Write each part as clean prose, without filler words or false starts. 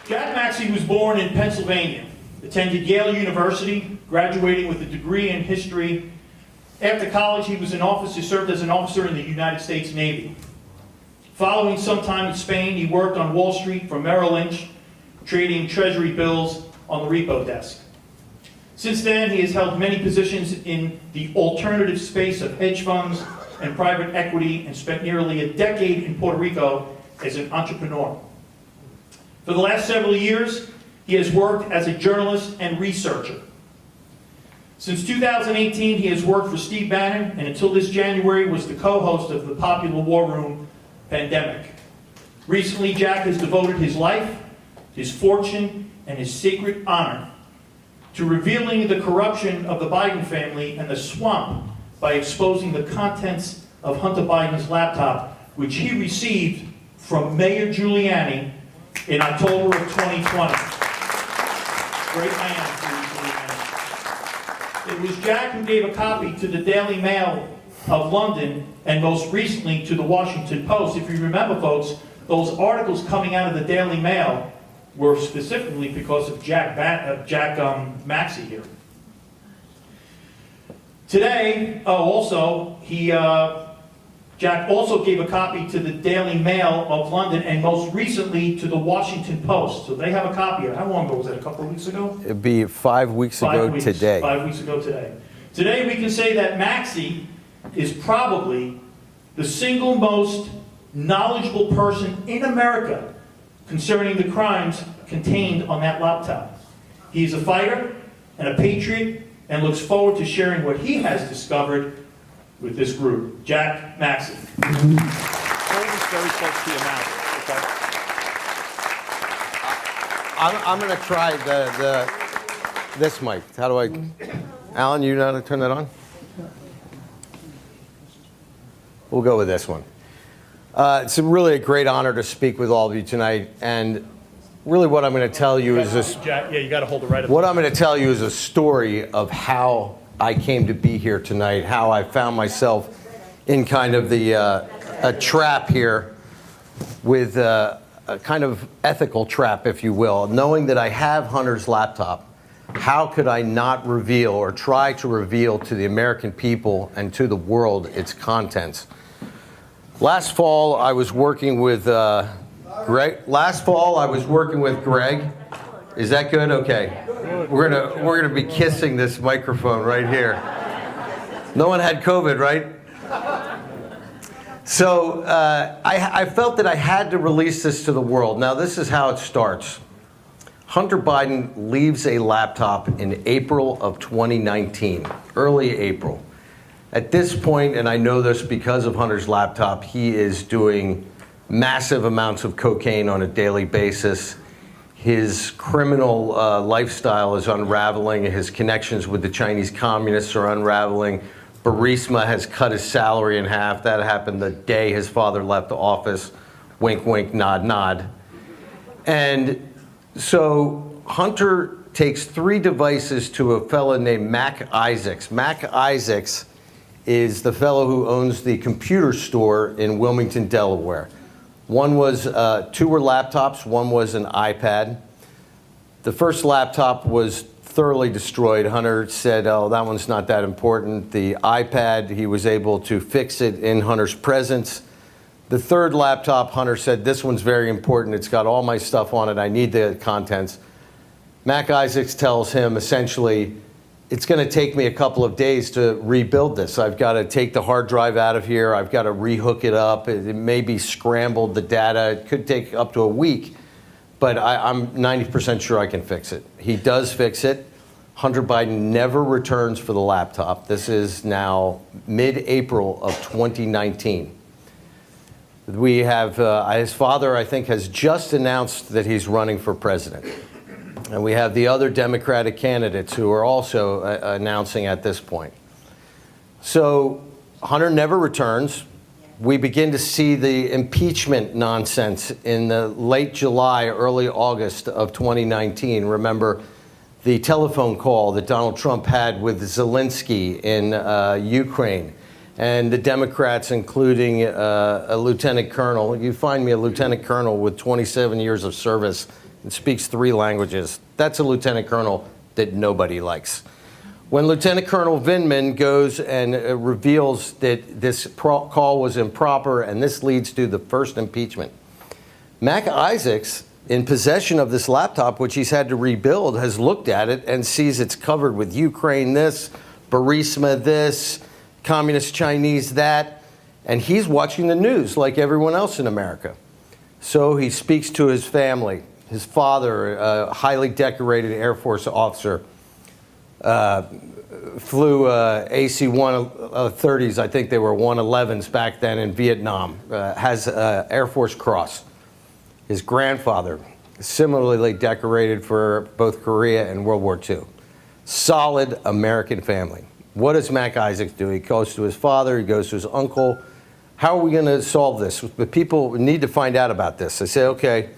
Jack Maxey was born in Pennsylvania, attended Yale University, graduating with a degree in history. After college, he served as an officer in the United States Navy. Following some time in Spain, he worked on Wall Street for Merrill Lynch, trading treasury bills on the repo desk. Since then, he has held many positions in the alternative space of hedge funds and private equity and spent nearly a decade in Puerto Rico as an entrepreneur. For the last several years, he has worked as a journalist and researcher. Since 2018, he has worked for Steve Bannon, and until this January was the co-host of the popular War Room Pandemic. Recently, Jack has devoted his life, his fortune, and his sacred honor to revealing the corruption of the Biden family and the swamp by exposing the contents of Hunter Biden's laptop, which he received from Mayor Giuliani in October of 2020. Great man, Giuliani. It was Jack who gave a copy to the Daily Mail of London and most recently to the Washington Post. If you remember, folks, those articles coming out of the Daily Mail were specifically because of Jack Maxey here. Today, Jack also gave a copy to the Daily Mail of London and most recently to the Washington Post. So they have a copy of it. How long ago was that? A couple of weeks ago? It'd be 5 weeks ago today. 5 weeks ago today. Today we can say that Maxey is probably the single most knowledgeable person in America concerning the crimes contained on that laptop. He's a fighter and a patriot and looks forward to sharing what he has discovered with this group. Jack Maxey. Hold this very close to your mouth, okay? I'm going to try this mic. How do I... Alan, you know how to turn that on? We'll go with this one. It's really a great honor to speak with all of you tonight, and really what I'm going to tell you is this. Jack, yeah, you got to hold it right up. What I'm going to tell you is a story of how I came to be here tonight, how I found myself in kind of a trap here with a kind of ethical trap, if you will. Knowing that I have Hunter's laptop, how could I not reveal or try to reveal to the American people and to the world its contents? Last fall, I was working with Greg. Is that good? Okay. We're gonna be kissing this microphone right here. No one had COVID, right? So I felt that I had to release this to the world. Now this is how it starts. Hunter Biden leaves a laptop in April of 2019, early April. At this point, and I know this because of Hunter's laptop, he is doing massive amounts of cocaine on a daily basis. His criminal lifestyle is unraveling. His connections with the Chinese communists are unraveling. Burisma has cut his salary in half. That happened the day his father left the office. Wink, wink, nod, nod. And so Hunter takes 3 devices to a fellow named Mac Isaacs. Mac Isaacs is the fellow who owns the computer store in Wilmington, Delaware. One was, 2 were laptops, one was an iPad. The first laptop was thoroughly destroyed. Hunter said, oh, that one's not that important. The iPad, he was able to fix it in Hunter's presence. The third laptop, Hunter said, this one's very important. It's got all my stuff on it. I need the contents. Mac Isaacs tells him, essentially, it's going to take me a couple of days to rebuild this. I've got to take the hard drive out of here. I've got to rehook it up. It may be scrambled, the data. It could take up to a week, but I'm 90% sure I can fix it. He does fix it. Hunter Biden never returns for the laptop. This is now mid-April of 2019. We have, his father, I think, has just announced that he's running for president. And we have the other Democratic candidates who are also announcing at this point. So Hunter never returns. We begin to see the impeachment nonsense in the late July, early August of 2019. Remember the telephone call that Donald Trump had with Zelensky in Ukraine. And the Democrats, including a lieutenant colonel. You find me a lieutenant colonel with 27 years of service and speaks 3 languages. That's a lieutenant colonel that nobody likes. When Lieutenant Colonel Vindman goes and reveals that this call was improper and this leads to the first impeachment, Mac Isaacs, in possession of this laptop, which he's had to rebuild, has looked at it and sees it's covered with Ukraine this, Burisma this, Communist Chinese that, and he's watching the news like everyone else in America. So he speaks to his family. His father, a highly decorated Air Force officer, flew AC-130s, I think they were 111s back then in Vietnam, has an Air Force Cross. His grandfather, similarly decorated for both Korea and World War II. Solid American family. What does Mac Isaacs do? He goes to his father, he goes to his uncle. How are we going to solve this? The people need to find out about this. They say, okay,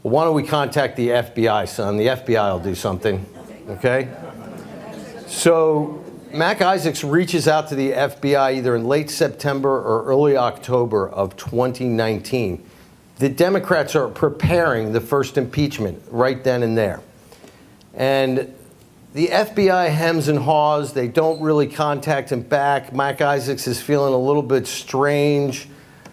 well, why don't we contact the FBI, son? The FBI will do something, okay? So Mac Isaacs reaches out to the FBI either in late September or early October of 2019. The Democrats are preparing the first impeachment right then and there. And the FBI hems and haws. They don't really contact him back. Mac Isaacs is feeling a little bit strange.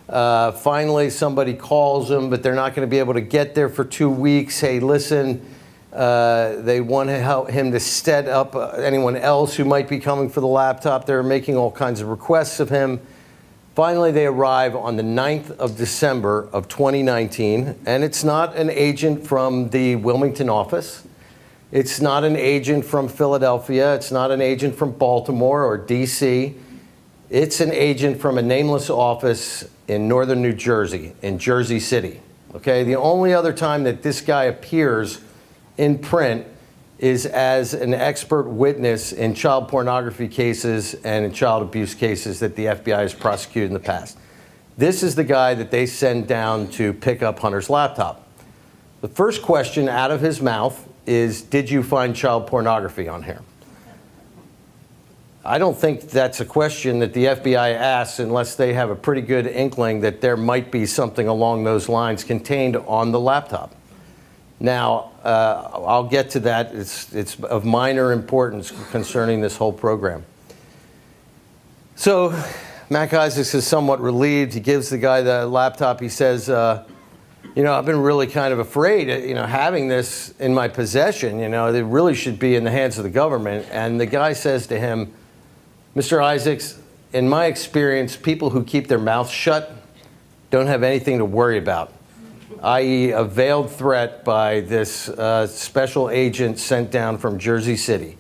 Finally, somebody calls him, but they're not going to be able to get there for 2 weeks. Hey, listen, they want to help him to set up anyone else who might be coming for the laptop. They're making all kinds of requests of him. Finally, they arrive on the 9th of December of 2019, and it's not an agent from the Wilmington office. It's not an agent from Philadelphia. It's not an agent from Baltimore or D.C. It's an agent from a nameless office in northern New Jersey, in Jersey City. Okay, the only other time that this guy appears in print is as an expert witness in child pornography cases and in child abuse cases that the FBI has prosecuted in the past. This is the guy that they send down to pick up Hunter's laptop. The first question out of his mouth is, did you find child pornography on here? I don't think that's a question that the FBI asks unless they have a pretty good inkling that there might be something along those lines contained on the laptop. Now, I'll get to that. It's of minor importance concerning this whole program. So Mac Isaacs is somewhat relieved. He gives the guy the laptop. He says, you know, I've been really kind of afraid, having this in my possession, it really should be in the hands of the government. And the guy says to him, Mr. Isaacs, in my experience, people who keep their mouths shut don't have anything to worry about, i.e. a veiled threat by this special agent sent down from Jersey City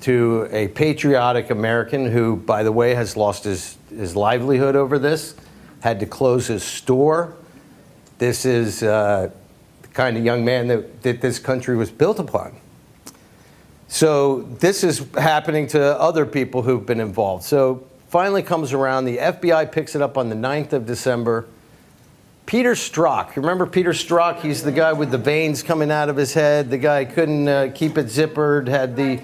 to a patriotic American who, by the way, has lost his livelihood over this, had to close his store. This is the kind of young man that this country was built upon. So this is happening to other people who've been involved. So finally comes around. The FBI picks it up on the 9th of December. Peter Strzok. Remember Peter Strzok? He's the guy with the veins coming out of his head. The guy couldn't keep it zippered.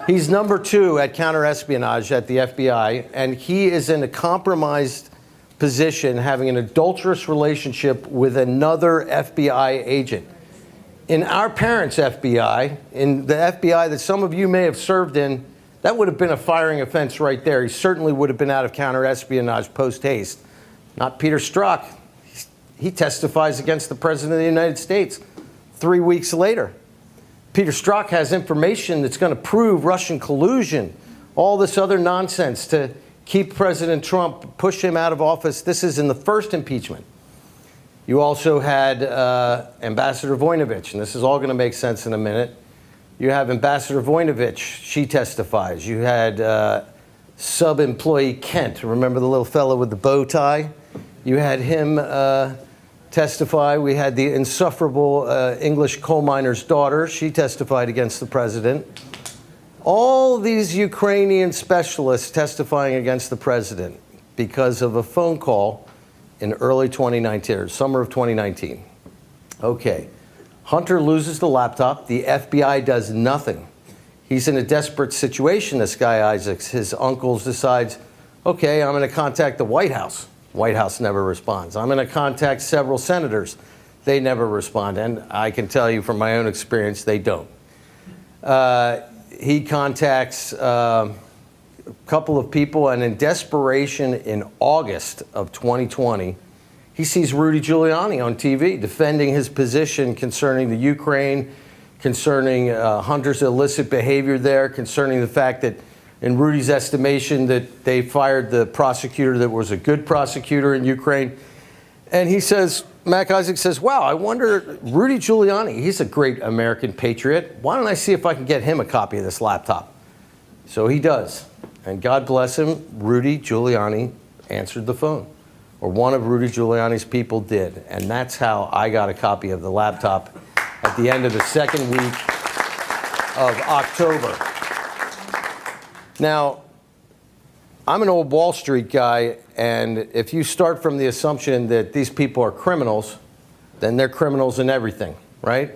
He's number 2 at counterespionage at the FBI. And he is in a compromised position having an adulterous relationship with another FBI agent. In our parents' FBI, in the FBI that some of you may have served in, that would have been a firing offense right there. He certainly would have been out of counterespionage post-haste. Not Peter Strzok. He testifies against the President of the United States 3 weeks later. Peter Strzok has information that's going to prove Russian collusion, all this other nonsense to keep President Trump, push him out of office. This is in the first impeachment. You also had Ambassador Voinovich, and this is all going to make sense in a minute. You have Ambassador Voinovich, she testifies. You had sub-employee Kent, remember the little fellow with the bow tie? You had him testify. We had the insufferable English coal miner's daughter. She testified against the president. All these Ukrainian specialists testifying against the president because of a phone call in early 2019, or summer of 2019. Okay, Hunter loses the laptop. The FBI does nothing. He's in a desperate situation, this guy Isaacs. His uncles decides, okay, I'm going to contact the White House. White House never responds. I'm going to contact several senators. they never respond. And I can tell you from my own experience, they don't. He contacts a couple of people, and in desperation, in August of 2020, he sees Rudy Giuliani on TV defending his position concerning the Ukraine, concerning Hunter's illicit behavior there, concerning the fact that, in Rudy's estimation, that they fired the prosecutor that was a good prosecutor in Ukraine. And he says, Mac Isaac says, wow, I wonder, Rudy Giuliani, he's a great American patriot. Why don't I see if I can get him a copy of this laptop? So he does. And God bless him, Rudy Giuliani answered the phone. Or one of Rudy Giuliani's people did. And that's how I got a copy of the laptop at the end of the second week of October. Now, I'm an old Wall Street guy, and if you start from the assumption that these people are criminals, then they're criminals in everything, right?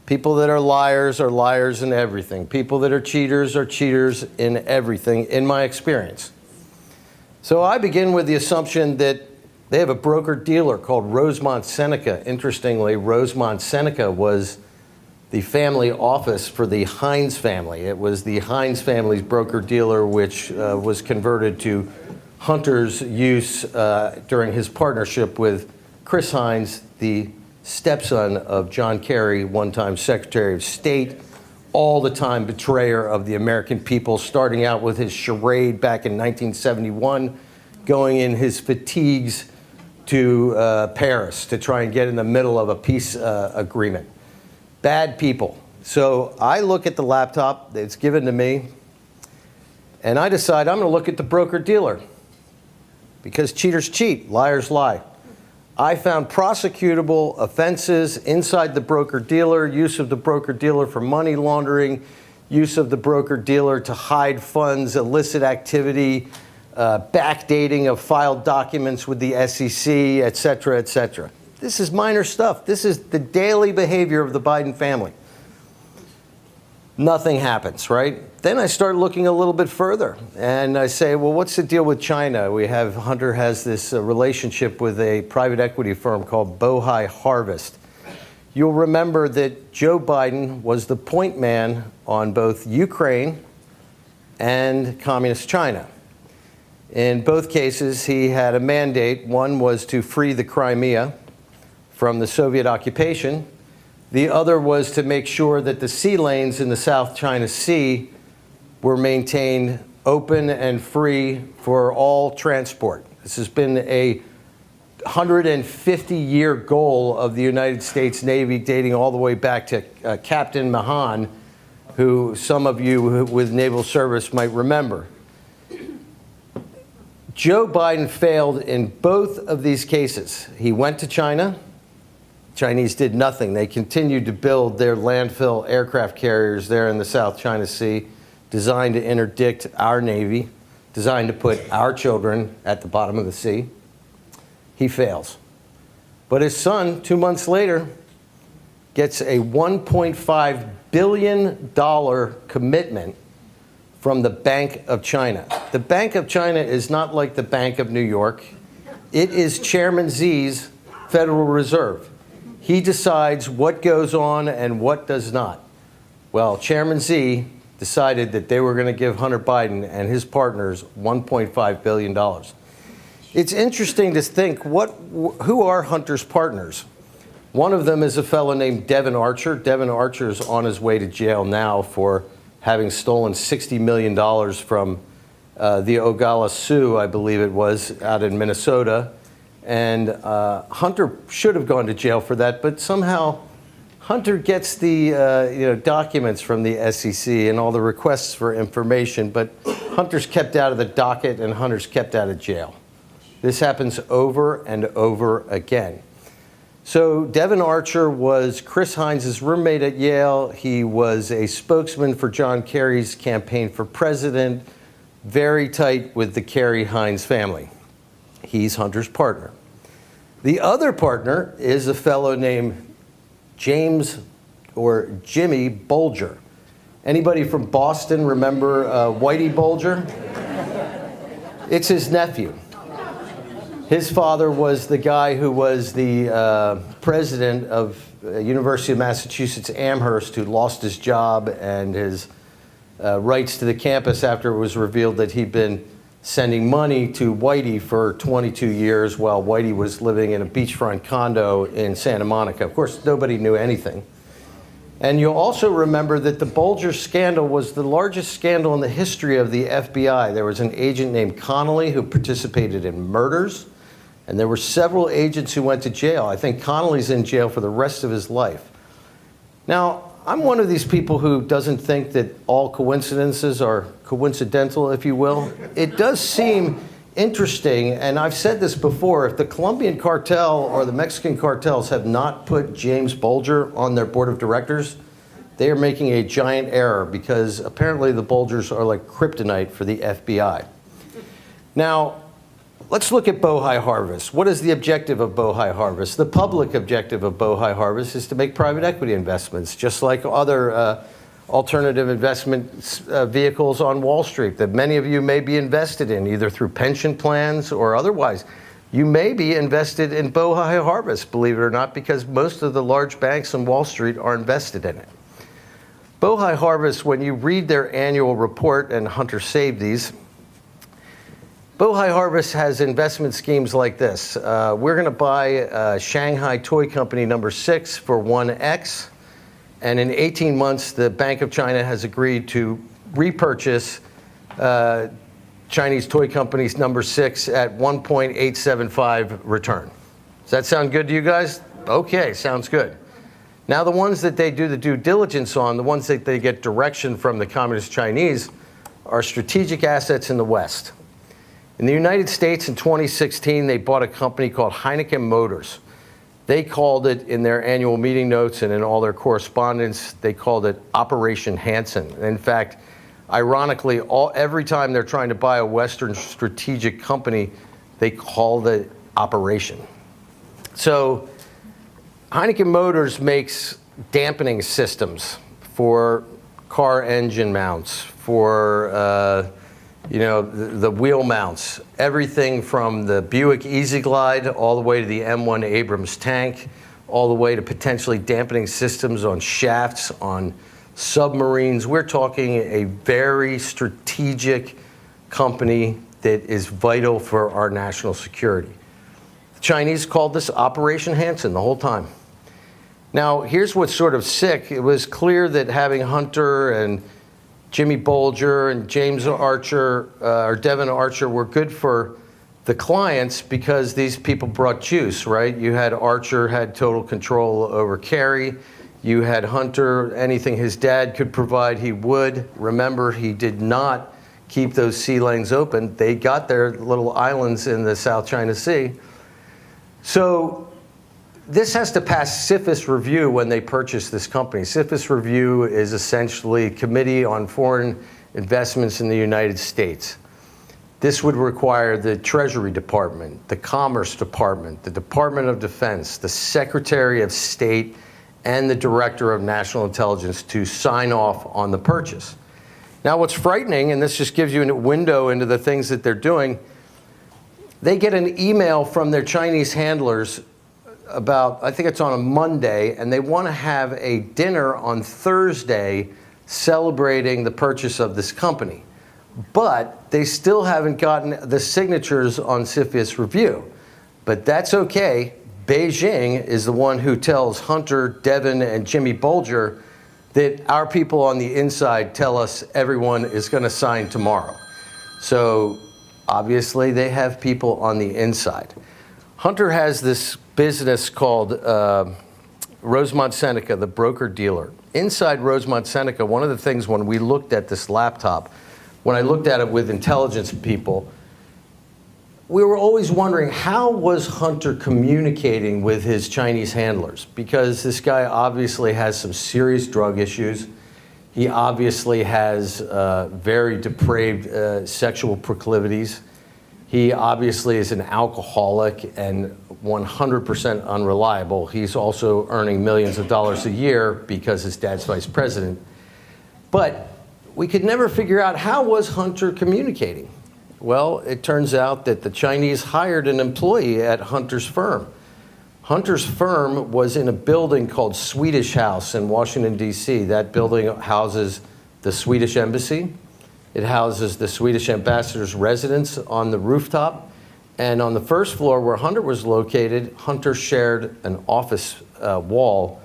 People that are liars in everything. People that are cheaters in everything, in my experience. So I begin with the assumption that they have a broker-dealer called Rosemont Seneca. Interestingly, Rosemont Seneca was the family office for the Heinz family. It was the Heinz family's broker-dealer, which was converted to Hunter's use during his partnership with Chris Heinz, the stepson of John Kerry, one-time Secretary of State, all-the-time betrayer of the American people, starting out with his charade back in 1971, going in his fatigues to Paris to try and get in the middle of a peace agreement. Bad people. So I look at the laptop that's given to me, and I decide I'm going to look at the broker-dealer, because cheaters cheat, liars lie. I found prosecutable offenses inside the broker-dealer, use of the broker-dealer for money laundering, use of the broker-dealer to hide funds, illicit activity, backdating of filed documents with the SEC, et cetera, et cetera. This is minor stuff. This is the daily behavior of the Biden family. Nothing happens, right? Then I start looking a little bit further, and I say, well, what's the deal with China? Hunter has this relationship with a private equity firm called Bohai Harvest. You'll remember that Joe Biden was the point man on both Ukraine and Communist China. In both cases, he had a mandate. One was to free the Crimea from the Soviet occupation. The other was to make sure that the sea lanes in the South China Sea were maintained open and free for all transport. This has been a 150-year goal of the United States Navy, dating all the way back to Captain Mahan, who some of you with naval service might remember. Joe Biden failed in both of these cases. He went to China. Chinese did nothing. They continued to build their landfill aircraft carriers there in the South China Sea, designed to interdict our Navy, designed to put our children at the bottom of the sea. He fails. But his son, 2 months later, gets a $1.5 billion commitment from the Bank of China. The Bank of China is not like the Bank of New York. It is Chairman Xi's Federal Reserve. He decides what goes on and what does not. Well, Chairman Xi decided that they were going to give Hunter Biden and his partners $1.5 billion. It's interesting to think, who are Hunter's partners? One of them is a fellow named Devin Archer. Devin Archer is on his way to jail now for having stolen $60 million from the Oglala Sioux, I believe it was, out in Minnesota. And Hunter should have gone to jail for that, but somehow Hunter gets the documents from the SEC and all the requests for information, but Hunter's kept out of the docket and Hunter's kept out of jail. This happens over and over again. So Devin Archer was Chris Heinz's roommate at Yale. He was a spokesman for John Kerry's campaign for president, very tight with the Kerry-Heinz family. He's Hunter's partner. The other partner is a fellow named James or Jimmy Bolger. Anybody from Boston remember Whitey Bulger? It's his nephew. His father was the guy who was the president of University of Massachusetts Amherst, who lost his job and his rights to the campus after it was revealed that he'd been sending money to Whitey for 22 years while Whitey was living in a beachfront condo in Santa Monica. Of course, nobody knew anything. And you'll also remember that the Bulger scandal was the largest scandal in the history of the FBI. There was an agent named Connolly who participated in murders, and there were several agents who went to jail. I think Connolly's in jail for the rest of his life. Now, I'm one of these people who doesn't think that all coincidences are coincidental, if you will. It does seem interesting, and I've said this before, if the Colombian cartel or the Mexican cartels have not put James Bulger on their board of directors, they are making a giant error, because apparently the Bulgers are like kryptonite for the FBI. Now, let's look at Bohai Harvest. What is the objective of Bohai Harvest? The public objective of Bohai Harvest is to make private equity investments, just like other alternative investment vehicles on Wall Street that many of you may be invested in, either through pension plans or otherwise. You may be invested in Bohai Harvest, believe it or not, because most of the large banks on Wall Street are invested in it. Bohai Harvest, when you read their annual report, and Hunter saved these, Bohai Harvest has investment schemes like this. We're going to buy Shanghai Toy Company number 6 for 1x. And in 18 months, the Bank of China has agreed to repurchase Chinese Toy Company's number 6 at 1.875 return. Does that sound good to you guys? Okay, sounds good. Now, the ones that they do the due diligence on, the ones that they get direction from the Communist Chinese, are strategic assets in the West. In the United States in 2016, they bought a company called Heineken Motors. They called it, in their annual meeting notes and in all their correspondence, they called it Operation Hanson. In fact, ironically, every time they're trying to buy a Western strategic company, they call it Operation. So Heineken Motors makes dampening systems for car engine mounts, for the wheel mounts, everything from the Buick Easy Glide all the way to the M1 Abrams tank, all the way to potentially dampening systems on shafts, on submarines. We're talking a very strategic company that is vital for our national security. The Chinese called this Operation Hanson the whole time. Now, here's what's sort of sick. It was clear that having Hunter and Jimmy Bulger and James Archer, or Devin Archer, were good for the clients because these people brought juice, right? You had Archer had total control over Kerry. You had Hunter, anything his dad could provide, he would. Remember, he did not keep those sea lanes open. They got their little islands in the South China Sea. So this has to pass CFIUS review when they purchase this company. CFIUS review is essentially Committee on Foreign Investments in the United States. This would require the Treasury Department, the Commerce Department, the Department of Defense, the Secretary of State, and the Director of National Intelligence to sign off on the purchase. Now, what's frightening, and this just gives you a window into the things that they're doing, they get an email from their Chinese handlers about, I think it's on a Monday, and they want to have a dinner on Thursday celebrating the purchase of this company. But they still haven't gotten the signatures on CFIUS review. But that's okay. Beijing is the one who tells Hunter, Devin, and Jimmy Bulger that our people on the inside tell us everyone is going to sign tomorrow. So obviously they have people on the inside. Hunter has this business called Rosemont Seneca, the broker-dealer. Inside Rosemont Seneca, one of the things when we looked at this laptop, when I looked at it with intelligence people, we were always wondering, how was Hunter communicating with his Chinese handlers? Because this guy obviously has some serious drug issues. He obviously has very depraved sexual proclivities. He obviously is an alcoholic and 100% unreliable. He's also earning millions of dollars a year because his dad's vice president. But we could never figure out, how was Hunter communicating? Well, it turns out that the Chinese hired an employee at Hunter's firm. Hunter's firm was in a building called Swedish House in Washington, D.C. That building houses the Swedish embassy. It houses the Swedish ambassador's residence on the rooftop. And on the first floor where Hunter was located, Hunter shared an office wall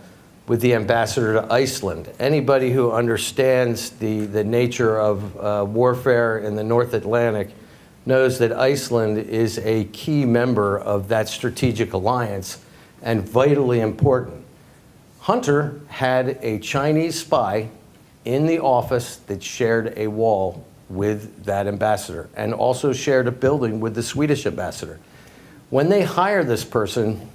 with the ambassador to Iceland. Anybody who understands the nature of warfare in the North Atlantic knows that Iceland is a key member of that strategic alliance and vitally important. Hunter had a Chinese spy in the office that shared a wall with that ambassador and also shared a building with the Swedish ambassador. When they hire this person,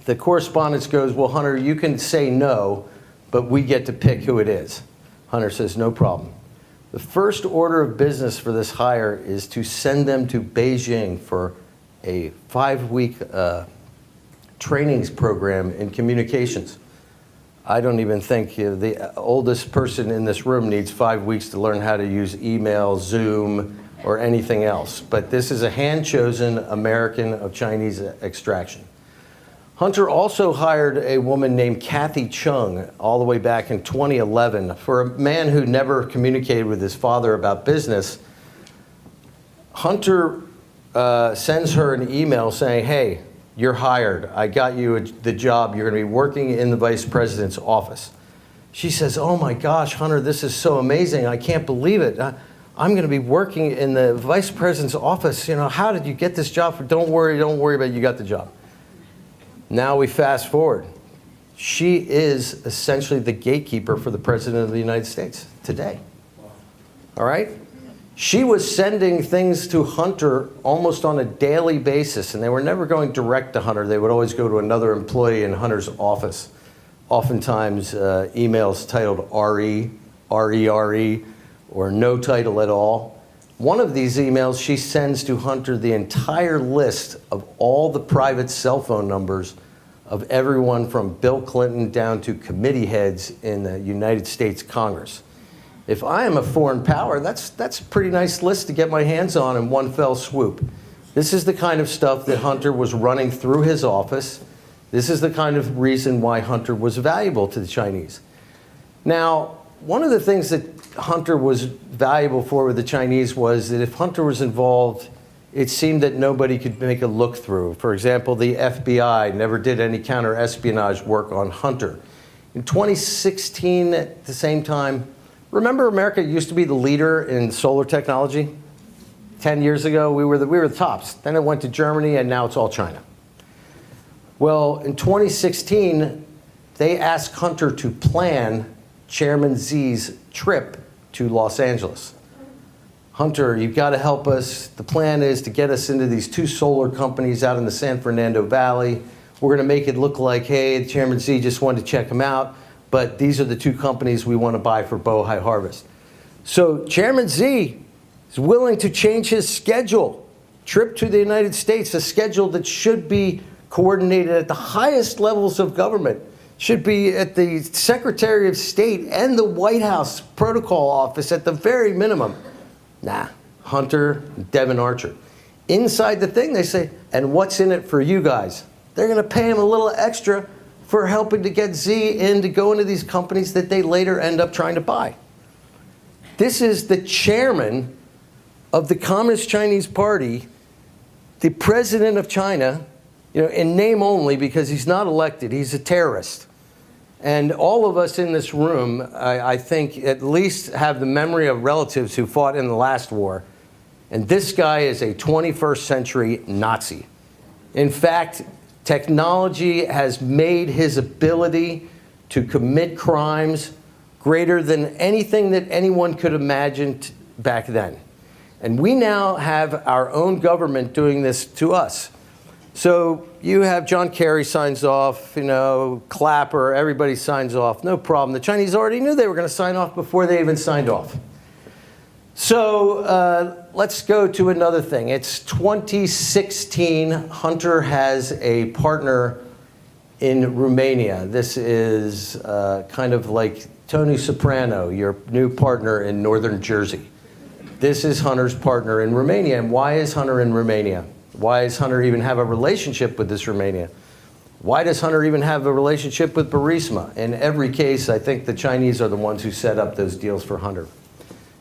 the correspondence goes, well, Hunter, you can say no, but we get to pick who it is. Hunter says, no problem. The first order of business for this hire is to send them to Beijing for a 5-week trainings program in communications. I don't even think the oldest person in this room needs 5 weeks to learn how to use email, Zoom, or anything else. But this is a hand-chosen American of Chinese extraction. Hunter also hired a woman named Kathy Chung all the way back in 2011. For a man who never communicated with his father about business, Hunter sends her an email saying, hey, you're hired. I got you the job. You're going to be working in the vice president's office. She says, oh my gosh, Hunter, this is so amazing. I can't believe it. I'm going to be working in the vice president's office. You know, how did you get this job? Don't worry about it. You got the job. Now we fast forward. She is essentially the gatekeeper for the President of the United States today. All right? She was sending things to Hunter almost on a daily basis, and they were never going direct to Hunter. They would always go to another employee in Hunter's office, oftentimes emails titled RE, RERE, or no title at all. One of these emails, she sends to Hunter the entire list of all the private cell phone numbers of everyone from Bill Clinton down to committee heads in the United States Congress. If I am a foreign power, that's a pretty nice list to get my hands on in one fell swoop. This is the kind of stuff that Hunter was running through his office. This is the kind of reason why Hunter was valuable to the Chinese. Now, one of the things that Hunter was valuable for with the Chinese was that if Hunter was involved, it seemed that nobody could make a look through. For example, the FBI never did any counter-espionage work on Hunter. In 2016, at the same time, remember America used to be the leader in solar technology? 10 years ago, we were the tops. Then it went to Germany, and now it's all China. Well, in 2016, they asked Hunter to plan Chairman Xi's trip to Los Angeles. Hunter, you've got to help us. The plan is to get us into these 2 solar companies out in the San Fernando Valley. We're going to make it look like, hey, Chairman Xi just wanted to check them out, but these are the 2 companies we want to buy for Bohai Harvest. So Chairman Xi is willing to change his schedule, trip to the United States, a schedule that should be coordinated at the highest levels of government, should be at the Secretary of State and the White House Protocol Office at the very minimum. Nah, Hunter, Devin Archer. Inside the thing, they say, and what's in it for you guys? They're going to pay him a little extra for helping to get Xi in to go into these companies that they later end up trying to buy. This is the chairman of the Communist Chinese Party, the president of China, you know, in name only, because he's not elected. He's a terrorist. And all of us in this room, I think, at least have the memory of relatives who fought in the last war. And this guy is a 21st century Nazi. In fact, technology has made his ability to commit crimes greater than anything that anyone could imagine back then. And we now have our own government doing this to us. So you have John Kerry signs off, you know, Clapper, everybody signs off, no problem. The Chinese already knew they were going to sign off before they even signed off. So let's go to another thing. It's 2016. Hunter has a partner in Romania. This is kind of like Tony Soprano, your new partner in Northern Jersey. This is Hunter's partner in Romania. And why is Hunter in Romania? Why does Hunter even have a relationship with this Romania? Why does Hunter even have a relationship with Burisma? In every case, I think the Chinese are the ones who set up those deals for Hunter.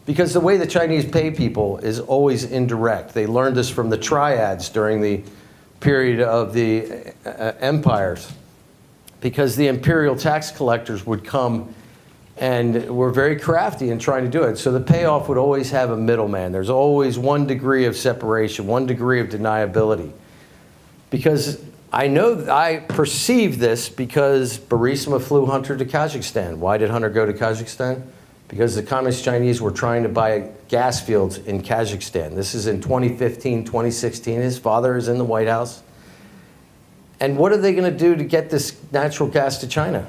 Because the way the Chinese pay people is always indirect. They learned this from the triads during the period of the empires. Because the imperial tax collectors would come and were very crafty in trying to do it. So the payoff would always have a middleman. There's always one degree of separation, one degree of deniability. Because I perceive this because Burisma flew Hunter to Kazakhstan. Why did Hunter go to Kazakhstan? Because the Communist Chinese were trying to buy gas fields in Kazakhstan. This is in 2015, 2016. His father is in the White House. And what are they going to do to get this natural gas to China?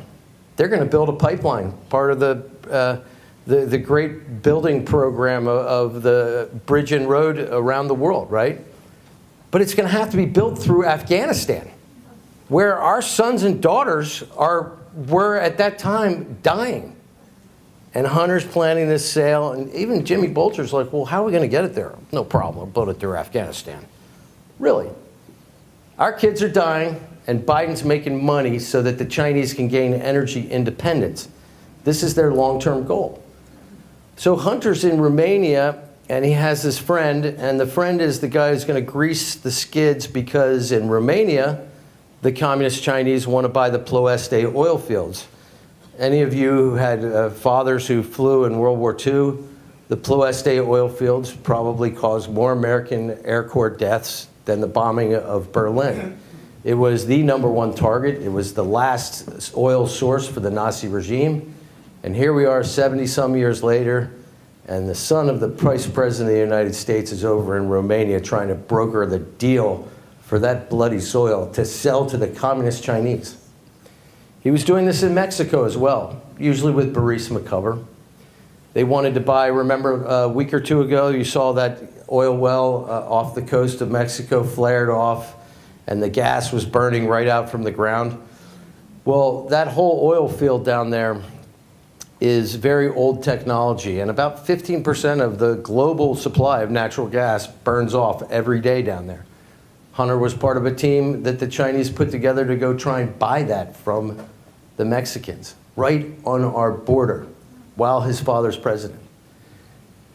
They're going to build a pipeline, part of the great building program of the bridge and road around the world, right? But it's going to have to be built through Afghanistan, where our sons and daughters were at that time dying. And Hunter's planning this sale, and even Jimmy Bolger's like, well, how are we going to get it there? No problem, we'll build it through Afghanistan. Really? Our kids are dying, and Biden's making money so that the Chinese can gain energy independence. This is their long-term goal. So Hunter's in Romania, and he has this friend, and the friend is the guy who's going to grease the skids because in Romania, the Communist Chinese want to buy the Ploeste oil fields. Any of you who had fathers who flew in World War II, the Ploeste oil fields probably caused more American Air Corps deaths than the bombing of Berlin. It was the #1 target. It was the last oil source for the Nazi regime. And here we are 70-some years later, and the son of the Vice President of the United States is over in Romania trying to broker the deal for that bloody soil to sell to the Communist Chinese. He was doing this in Mexico as well, usually with Burisma cover. They wanted to buy, remember a week or two ago, you saw that oil well off the coast of Mexico flared off, and the gas was burning right out from the ground. Well, that whole oil field down there is very old technology, and about 15% of the global supply of natural gas burns off every day down there. Hunter was part of a team that the Chinese put together to go try and buy that from the Mexicans, right on our border, while his father's president.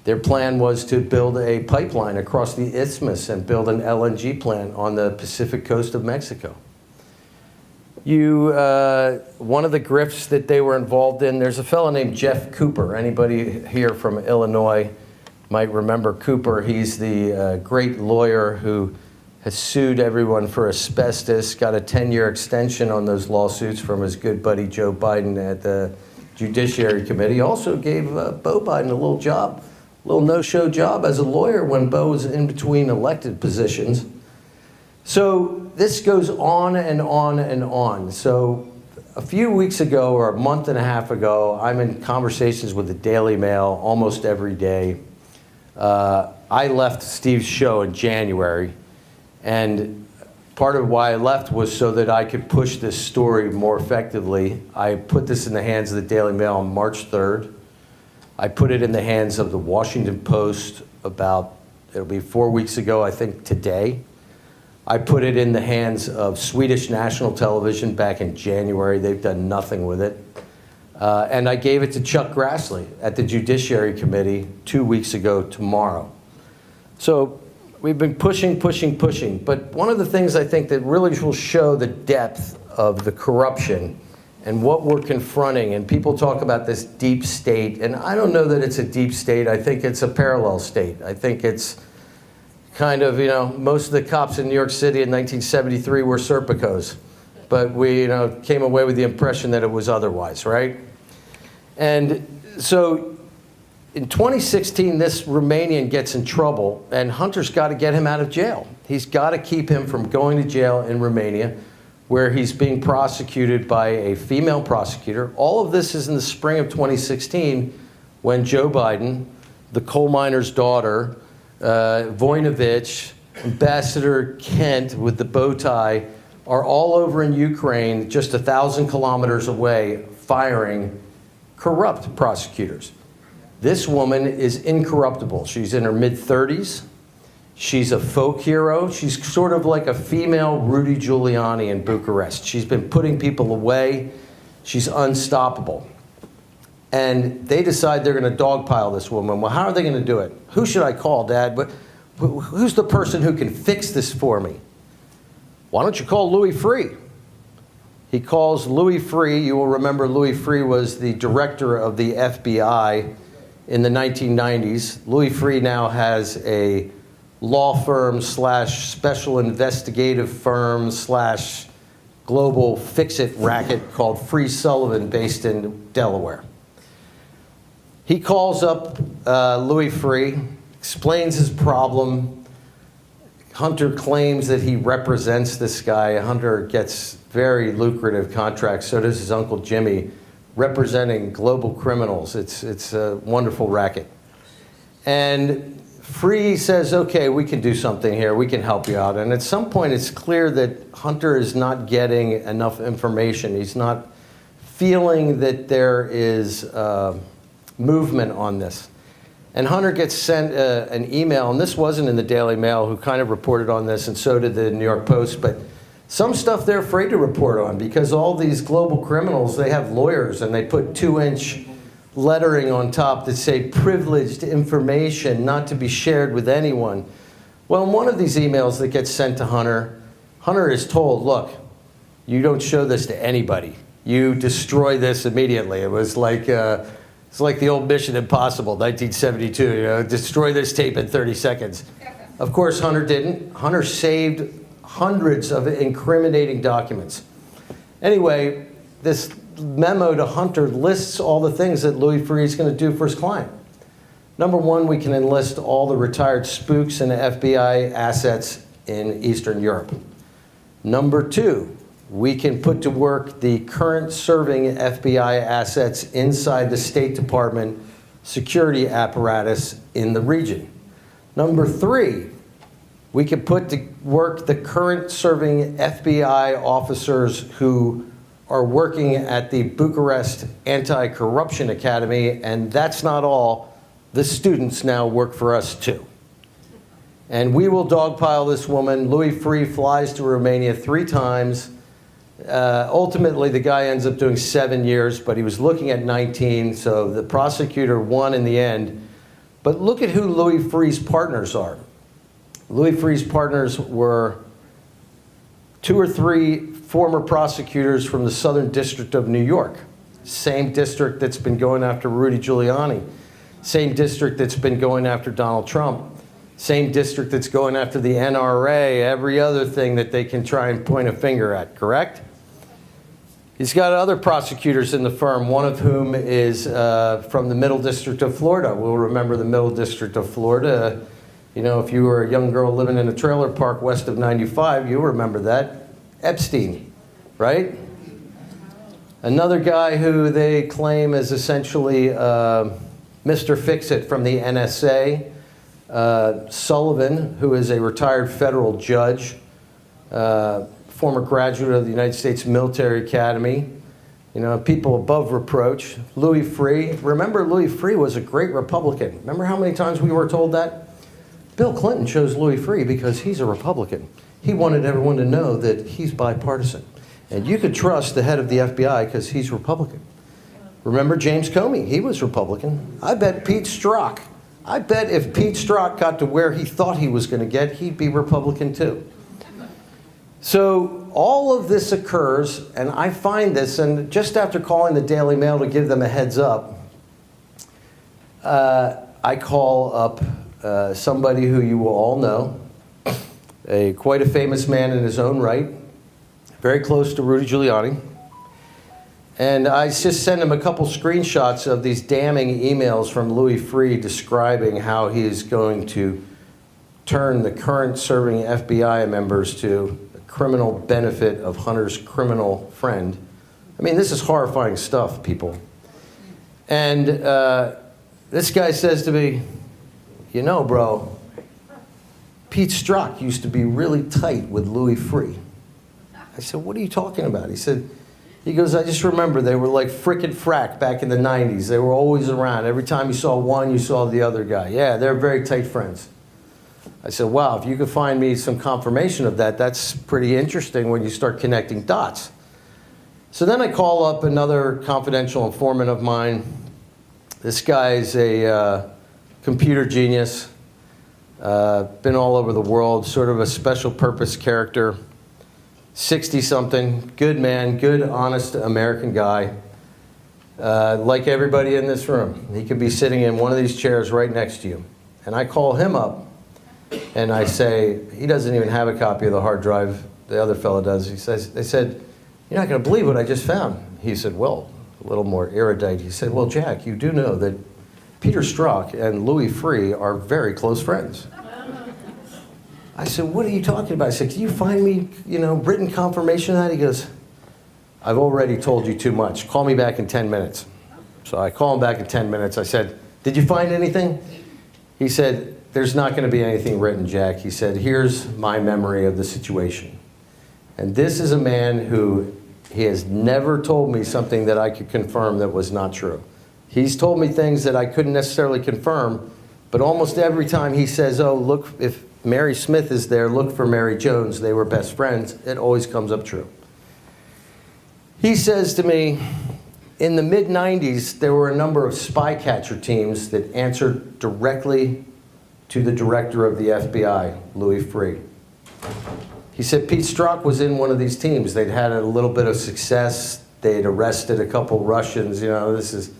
Their plan was to build a pipeline across the isthmus and build an LNG plant on the Pacific coast of Mexico. One of the grifts that they were involved in, there's a fellow named Jeff Cooper. Anybody here from Illinois might remember Cooper. He's the great lawyer who has sued everyone for asbestos, got a 10-year extension on those lawsuits from his good buddy Joe Biden at the Judiciary Committee. Also gave Beau Biden a little job, a little no-show job as a lawyer when Beau was in between elected positions. So this goes on and on and on. So a few weeks ago or a month and a half ago, I'm in conversations with the Daily Mail almost every day. I left Steve's show in January, and part of why I left was so that I could push this story more effectively. I put this in the hands of the Daily Mail on March 3rd. I put it in the hands of the Washington Post it'll be 4 weeks ago, I think today. I put it in the hands of Swedish National Television back in January. They've done nothing with it. And I gave it to Chuck Grassley at the Judiciary Committee 2 weeks ago tomorrow. So we've been pushing. But one of the things I think that really will show the depth of the corruption and what we're confronting, and people talk about this deep state, and I don't know that it's a deep state. I think it's a parallel state. I think it's kind of, most of the cops in New York City in 1973 were Serpicos, but we, came away with the impression that it was otherwise, right? And so in 2016, this Romanian gets in trouble, and Hunter's got to get him out of jail. He's got to keep him from going to jail in Romania, where he's being prosecuted by a female prosecutor. All of this is in the spring of 2016, when Joe Biden, the coal miner's daughter, Voinovich, Ambassador Kent with the bow tie, are all over in Ukraine, just 1,000 kilometers away, firing corrupt prosecutors. This woman is incorruptible. She's in her mid-30s. She's a folk hero. She's sort of like a female Rudy Giuliani in Bucharest. She's been putting people away. She's unstoppable. And they decide they're going to dogpile this woman. Well, how are they going to do it? Who should I call, Dad? But who's the person who can fix this for me? Why don't you call Louis Freeh? He calls Louis Freeh. You will remember Louis Freeh was the director of the FBI in the 1990s. Louis Freeh now has a law firm slash special investigative firm slash global fix-it racket called Free Sullivan based in Delaware. He calls up Louis Freeh, explains his problem. Hunter claims that he represents this guy. Hunter gets very lucrative contracts. So does his uncle Jimmy, representing global criminals. It's a wonderful racket. And Freeh says, okay, we can do something here. We can help you out. And at some point, it's clear that Hunter is not getting enough information. He's not feeling that there is movement on this. And Hunter gets sent an email, and this wasn't in the Daily Mail, who kind of reported on this, and so did the New York Post, but some stuff they're afraid to report on because all these global criminals, they have lawyers, and they put 2-inch lettering on top that say privileged information not to be shared with anyone. Well, in one of these emails that gets sent to Hunter, Hunter is told, look, you don't show this to anybody. You destroy this immediately. It was like... it's like the old Mission Impossible, 1972, destroy this tape in 30 seconds. Of course, Hunter didn't. Hunter saved hundreds of incriminating documents. Anyway, this memo to Hunter lists all the things that Louis Freeh is going to do for his client. Number one, we can enlist all the retired spooks and FBI assets in Eastern Europe. Number two, we can put to work the current serving FBI assets inside the State Department security apparatus in the region. Number three, we can put to work the current serving FBI officers who are working at the Bucharest Anti-Corruption Academy, and that's not all. The students now work for us too. And we will dogpile this woman. Louis Freeh flies to Romania 3 times. Ultimately, the guy ends up doing 7 years, but he was looking at 19, so the prosecutor won in the end. But look at who Louis Freeh's partners are. Louis Freeh's partners were 2 or 3 former prosecutors from the Southern District of New York, same district that's been going after Rudy Giuliani, same district that's been going after Donald Trump, same district that's going after the NRA, every other thing that they can try and point a finger at, correct? He's got other prosecutors in the firm, one of whom is from the Middle District of Florida. We'll remember the Middle District of Florida. You know, if you were a young girl living in a trailer park west of 95, you'll remember that. Epstein, right? Another guy who they claim is essentially Mr. Fix-It from the NSA. Sullivan, who is a retired federal judge, former graduate of the United States Military Academy, you know, people above reproach. Louis Freeh. Remember, Louis Freeh was a great Republican. Remember how many times we were told that? Bill Clinton chose Louis Freeh because he's a Republican. He wanted everyone to know that he's bipartisan. And you could trust the head of the FBI because he's Republican. Remember James Comey? He was Republican. I bet Pete Strzok. I bet if Pete Strzok got to where he thought he was going to get, he'd be Republican too. So all of this occurs, and I find this, and just after calling the Daily Mail to give them a heads up, I call up somebody who you will all know, quite a famous man in his own right, very close to Rudy Giuliani. And I just sent him a couple screenshots of these damning emails from Louis Freeh describing how he is going to turn the current serving FBI members to the criminal benefit of Hunter's criminal friend. I mean, this is horrifying stuff, people. And this guy says to me, you know, bro, Pete Strzok used to be really tight with Louis Freeh. I said, what are you talking about? He said, He goes, I just remember they were like frickin' frack back in the 90s. They were always around. Every time you saw one, you saw the other guy. Yeah, they're very tight friends. I said, wow, if you could find me some confirmation of that, that's pretty interesting when you start connecting dots. So then I call up another confidential informant of mine. This guy's a computer genius, been all over the world, sort of a special purpose character. 60-something, good man, good, honest American guy, like everybody in this room. He could be sitting in one of these chairs right next to you. And I call him up, and I say, he doesn't even have a copy of the hard drive. The other fellow does. They said, you're not going to believe what I just found. He said, well, a little more erudite. He said, well, Jack, you do know that Peter Strzok and Louis Freeh are very close friends. I said, what are you talking about? I said, can you find me, written confirmation of that? He goes, I've already told you too much. Call me back in 10 minutes. So I call him back in 10 minutes. I said, did you find anything? He said, there's not going to be anything written, Jack. He said, here's my memory of the situation. And this is a man who, he has never told me something that I could confirm that was not true. He's told me things that I couldn't necessarily confirm, but almost every time he says, oh, look, if Mary Smith is there, look for Mary Jones, they were best friends, it always comes up true. He says to me, in the mid-90s, there were a number of spy catcher teams that answered directly to the director of the FBI, Louis Freeh. He said Pete Strzok was in one of these teams. They'd had a little bit of success. They'd arrested a couple Russians. This is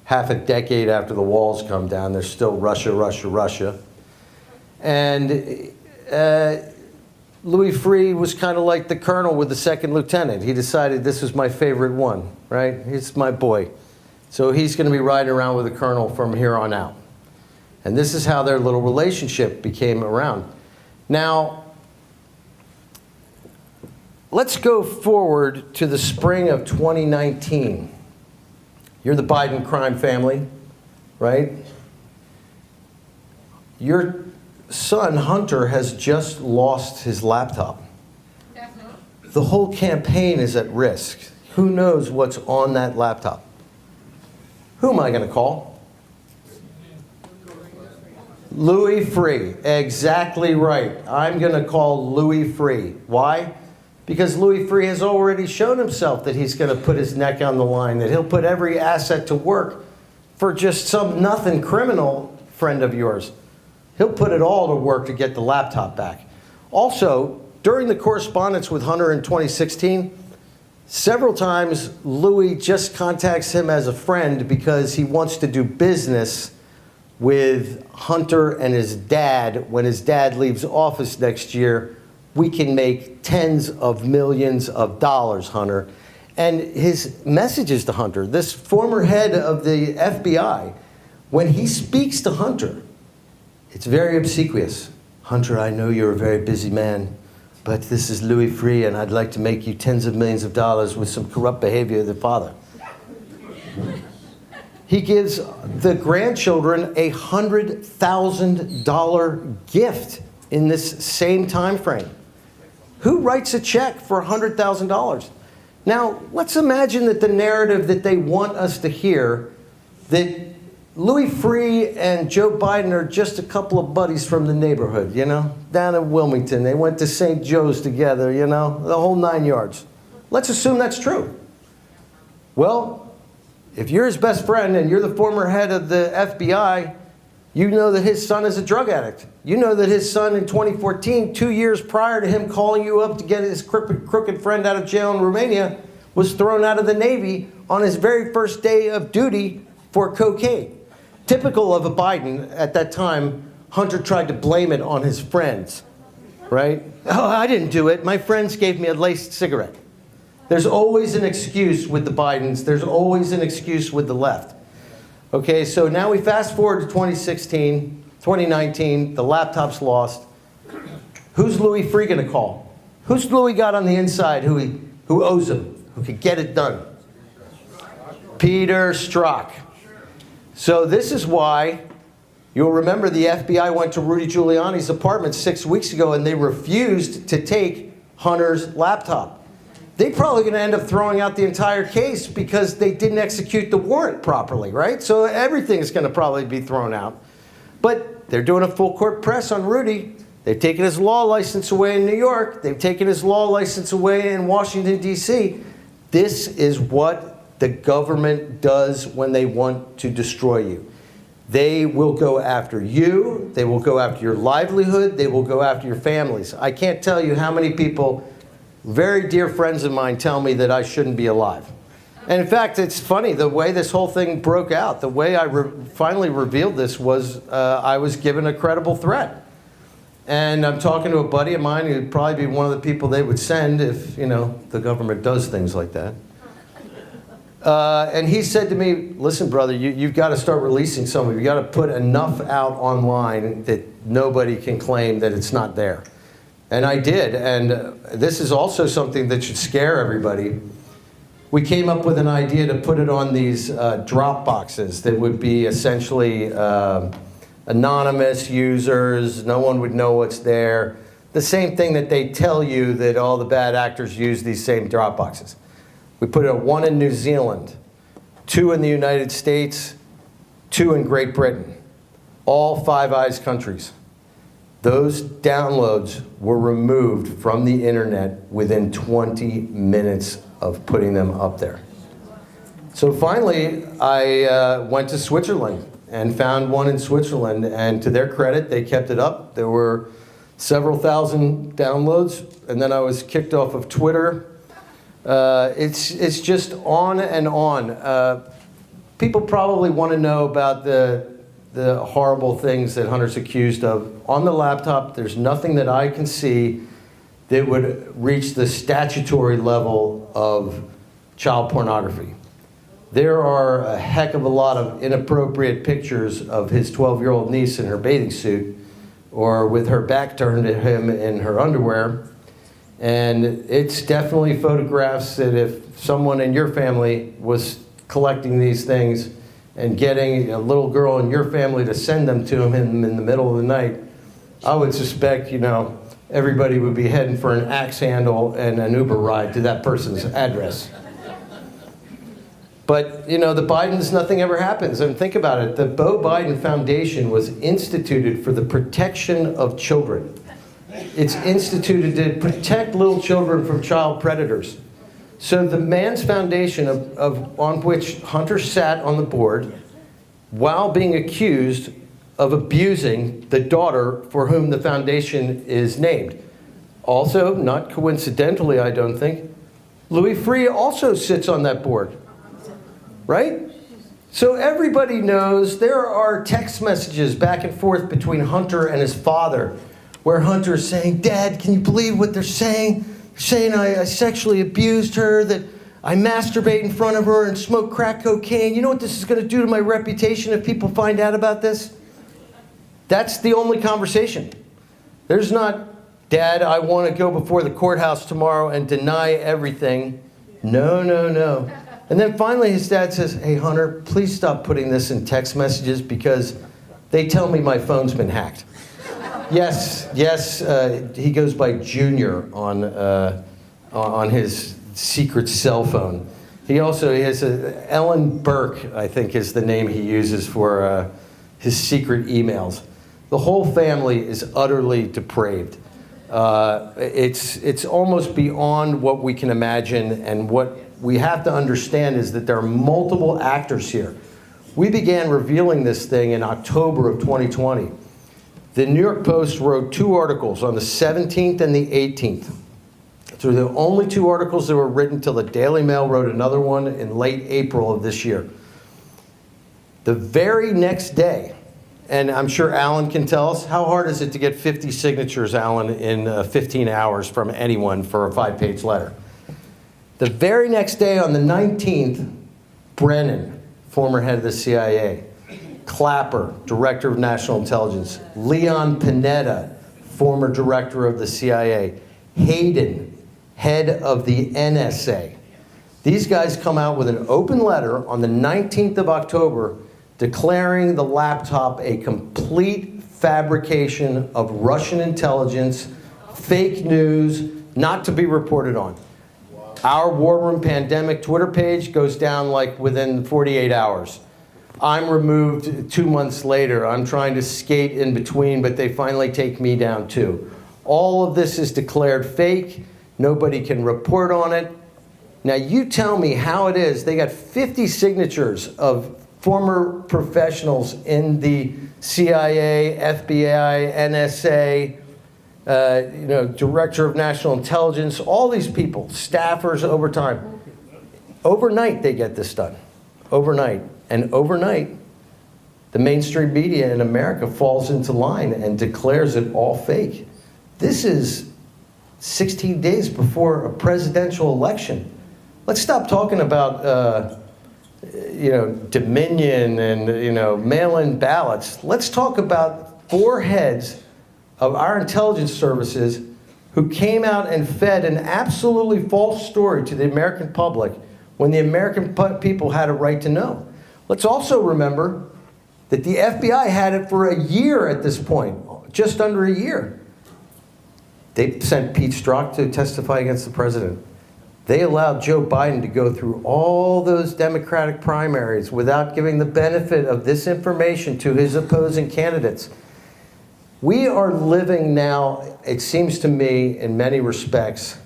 half a decade after the walls come down. There's still Russia, Russia, Russia. And Louis Freeh was kind of like the colonel with the second lieutenant. He decided this was my favorite one, right? He's my boy. So he's going to be riding around with the colonel from here on out. And this is how their little relationship became around. Now, let's go forward to the spring of 2019. You're the Biden crime family, right? Your son, Hunter, has just lost his laptop. The whole campaign is at risk. Who knows what's on that laptop? Who am I going to call? Louis Freeh. Exactly right. I'm going to call Louis Freeh. Why? Because Louis Freeh has already shown himself that he's going to put his neck on the line, that he'll put every asset to work for just some nothing criminal friend of yours. He'll put it all to work to get the laptop back. Also, during the correspondence with Hunter in 2016, several times Louis just contacts him as a friend because he wants to do business with Hunter and his dad. When his dad leaves office next year, we can make tens of millions of dollars, Hunter. And his messages to Hunter, this former head of the FBI, when he speaks to Hunter, it's very obsequious. Hunter, I know you're a very busy man, but this is Louis Freeh, and I'd like to make you tens of millions of dollars with some corrupt behavior of the father. He gives the grandchildren a $100,000 gift in this same time frame. Who writes a check for $100,000? Now, let's imagine that the narrative that they want us to hear, that Louis Freeh and Joe Biden are just a couple of buddies from the neighborhood, down in Wilmington. They went to St. Joe's together, the whole 9 yards. Let's assume that's true. Well, if you're his best friend and you're the former head of the FBI, you know that his son is a drug addict. You know that his son in 2014, 2 years prior to him calling you up to get his crooked friend out of jail in Romania, was thrown out of the Navy on his very first day of duty for cocaine. Typical of a Biden at that time, Hunter tried to blame it on his friends, right? Oh, I didn't do it. My friends gave me a laced cigarette. There's always an excuse with the Bidens. There's always an excuse with the left. Okay, so now we fast forward to 2019, the laptop's lost. Who's Louis Freeh going to call? Who's Louis got on the inside who owes him, who could get it done? Peter Strzok. So this is why you'll remember the FBI went to Rudy Giuliani's apartment 6 weeks ago and they refused to take Hunter's laptop. they're probably going to end up throwing out the entire case because they didn't execute the warrant properly, right? So everything is going to probably be thrown out. But they're doing a full court press on Rudy. They've taken his law license away in New York. They've taken his law license away in Washington, D.C. This is what the government does when they want to destroy you. They will go after you. They will go after your livelihood. They will go after your families. I can't tell you how many people, very dear friends of mine, tell me that I shouldn't be alive. And in fact, it's funny, the way this whole thing broke out, the way I finally revealed this was I was given a credible threat. And I'm talking to a buddy of mine who'd probably be one of the people they would send if, the government does things like that. And he said to me, listen, brother, you've got to start releasing some of it. You've got to put enough out online that nobody can claim that it's not there. And I did. And this is also something that should scare everybody. We came up with an idea to put it on these drop boxes that would be essentially anonymous users. No one would know what's there. The same thing that they tell you that all the bad actors use these same drop boxes. We put it one in New Zealand, 2 in the United States, 2 in Great Britain, all Five Eyes countries. Those downloads were removed from the internet within 20 minutes of putting them up there. So finally, I went to Switzerland and found one in Switzerland, and to their credit, they kept it up. There were several thousand downloads, and then I was kicked off of Twitter. It's just on and on. People probably want to know about the horrible things that Hunter's accused of. On the laptop, there's nothing that I can see that would reach the statutory level of child pornography. There are a heck of a lot of inappropriate pictures of his 12-year-old niece in her bathing suit or with her back turned to him in her underwear. And it's definitely photographs that if someone in your family was collecting these things and getting a little girl in your family to send them to him in the middle of the night, I would suspect, everybody would be heading for an axe handle and an Uber ride to that person's address. But, the Bidens, nothing ever happens. And think about it. The Beau Biden Foundation was instituted for the protection of children. It's instituted to protect little children from child predators. So the man's foundation on which Hunter sat on the board while being accused of abusing the daughter for whom the foundation is named. Also, not coincidentally, I don't think, Louis Freeh also sits on that board. Right? So everybody knows there are text messages back and forth between Hunter and his father, where Hunter is saying, Dad, can you believe what they're saying? They're saying I sexually abused her, that I masturbate in front of her and smoke crack cocaine. You know what this is going to do to my reputation if people find out about this? That's the only conversation. There's not, Dad, I want to go before the courthouse tomorrow and deny everything. No, no, no. And then finally his dad says, hey, Hunter, please stop putting this in text messages because they tell me my phone's been hacked. Yes, he goes by Junior on his secret cell phone. He has Ellen Burke, I think is the name he uses for his secret emails. The whole family is utterly depraved. It's almost beyond what we can imagine, and what we have to understand is that there are multiple actors here. We began revealing this thing in October of 2020. The New York Post wrote 2 articles on the 17th and the 18th. They're the only 2 articles that were written till the Daily Mail wrote another one in late April of this year. The very next day, and I'm sure Alan can tell us, how hard is it to get 50 signatures, Alan, in 15 hours from anyone for a 5-page letter? The very next day, on the 19th, Brennan, former head of the CIA, Clapper, director of national intelligence, Leon Panetta, former director of the CIA, Hayden, head of the NSA. These guys come out with an open letter on the 19th of October declaring the laptop a complete fabrication of Russian intelligence, fake news, not to be reported on. Our War Room Pandemic Twitter page goes down like within 48 hours. I'm removed 2 months later. I'm trying to skate in between, but they finally take me down too. All of this is declared fake. Nobody can report on it. Now you tell me how it is. They got 50 signatures of former professionals in the CIA, FBI, NSA, Director of National Intelligence, all these people, staffers over time. Overnight they get this done. Overnight. And overnight, the mainstream media in America falls into line and declares it all fake. This is 16 days before a presidential election. Let's stop talking about Dominion and mail-in ballots. Let's talk about 4 heads of our intelligence services who came out and fed an absolutely false story to the American public when the American people had a right to know. Let's also remember that the FBI had it for a year at this point, just under a year. They sent Pete Strzok to testify against the president. They allowed Joe Biden to go through all those Democratic primaries without giving the benefit of this information to his opposing candidates. We are living now, it seems to me, in many respects,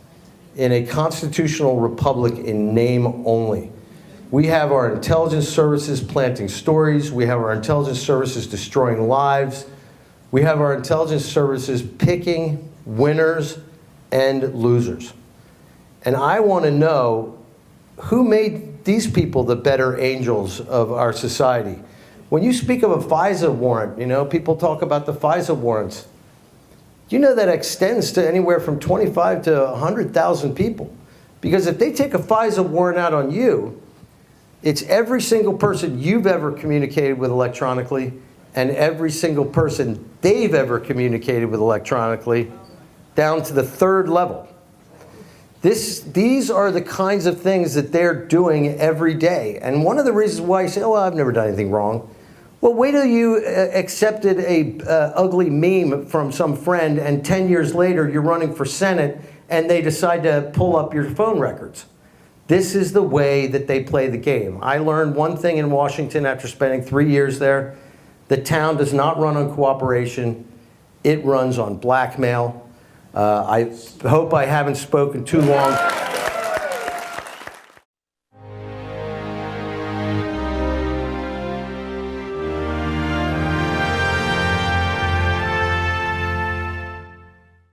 in a constitutional republic in name only. We have our intelligence services planting stories. We have our intelligence services destroying lives. We have our intelligence services picking winners and losers. And I want to know who made these people the better angels of our society. When you speak of a FISA warrant, people talk about the FISA warrants. You know that extends to anywhere from 25 to 100,000 people. Because if they take a FISA warrant out on you, it's every single person you've ever communicated with electronically and every single person they've ever communicated with electronically, down to the 3rd level. These are the kinds of things that they're doing every day. And one of the reasons why you say, oh, well, I've never done anything wrong. Well, wait till you accepted a ugly meme from some friend and 10 years later you're running for Senate and they decide to pull up your phone records. This is the way that they play the game. I learned one thing in Washington after spending 3 years there. The town does not run on cooperation. It runs on blackmail. I hope I haven't spoken too long.